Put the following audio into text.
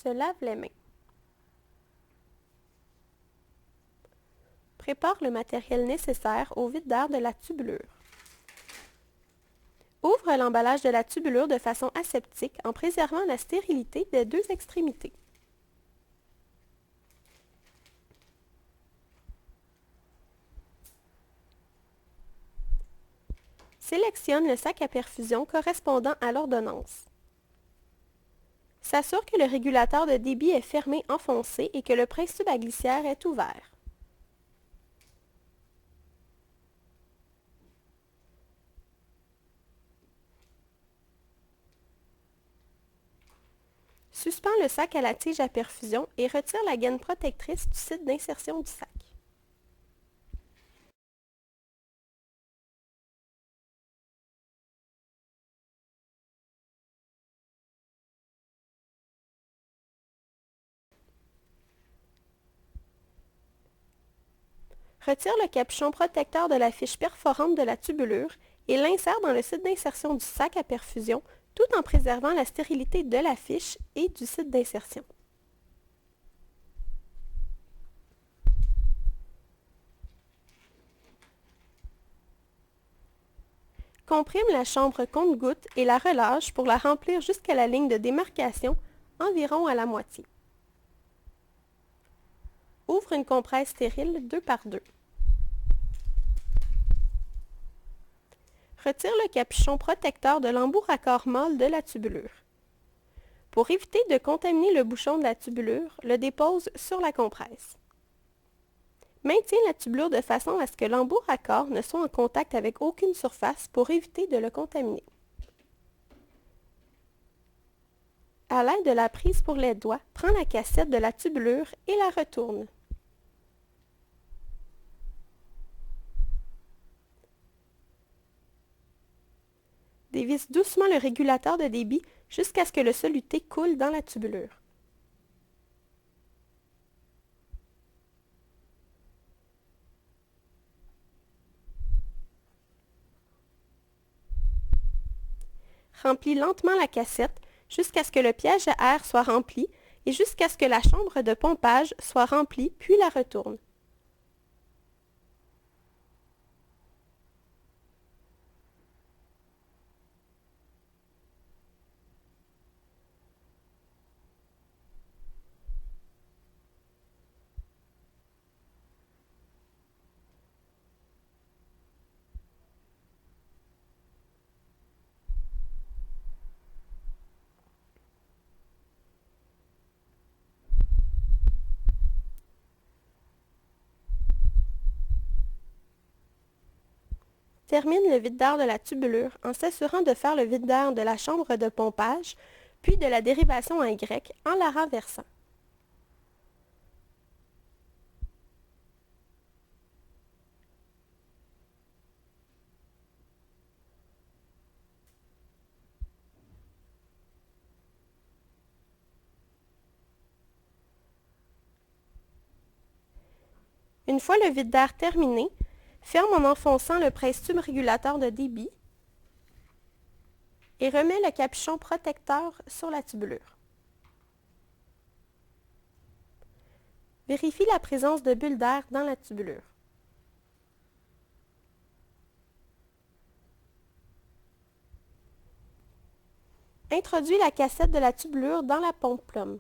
Se lave les mains. Prépare le matériel nécessaire au vide d'air de la tubulure. Ouvre l'emballage de la tubulure de façon aseptique en préservant la stérilité des deux extrémités. Sélectionne le sac à perfusion correspondant à l'ordonnance. S'assure que le régulateur de débit est fermé enfoncé et que le presse-tube à glissière est ouvert. Suspends le sac à la tige à perfusion et retire la gaine protectrice du site d'insertion du sac. Retire le capuchon protecteur de la fiche perforante de la tubulure et l'insère dans le site d'insertion du sac à perfusion tout en préservant la stérilité de la fiche et du site d'insertion. Comprime la chambre compte-gouttes et la relâche pour la remplir jusqu'à la ligne de démarcation, environ à la moitié. Ouvre une compresse stérile 2 par 2. Retire le capuchon protecteur de l'embout raccord mâle de la tubulure. Pour éviter de contaminer le bouchon de la tubulure, le dépose sur la compresse. Maintiens la tubulure de façon à ce que l'embout raccord ne soit en contact avec aucune surface pour éviter de le contaminer. À l'aide de la prise pour les doigts, prends la cassette de la tubulure et la retourne. Dévisse doucement le régulateur de débit jusqu'à ce que le soluté coule dans la tubulure. Remplis lentement la cassette jusqu'à ce que le piège à air soit rempli et jusqu'à ce que la chambre de pompage soit remplie, puis la retourne. Termine le vide d'air de la tubulure en s'assurant de faire le vide d'air de la chambre de pompage, puis de la dérivation en Y en la renversant. Une fois le vide d'air terminé, ferme en enfonçant le presse-tube régulateur de débit et remets le capuchon protecteur sur la tubulure. Vérifie la présence de bulles d'air dans la tubulure. Introduis la cassette de la tubulure dans la pompe plomb.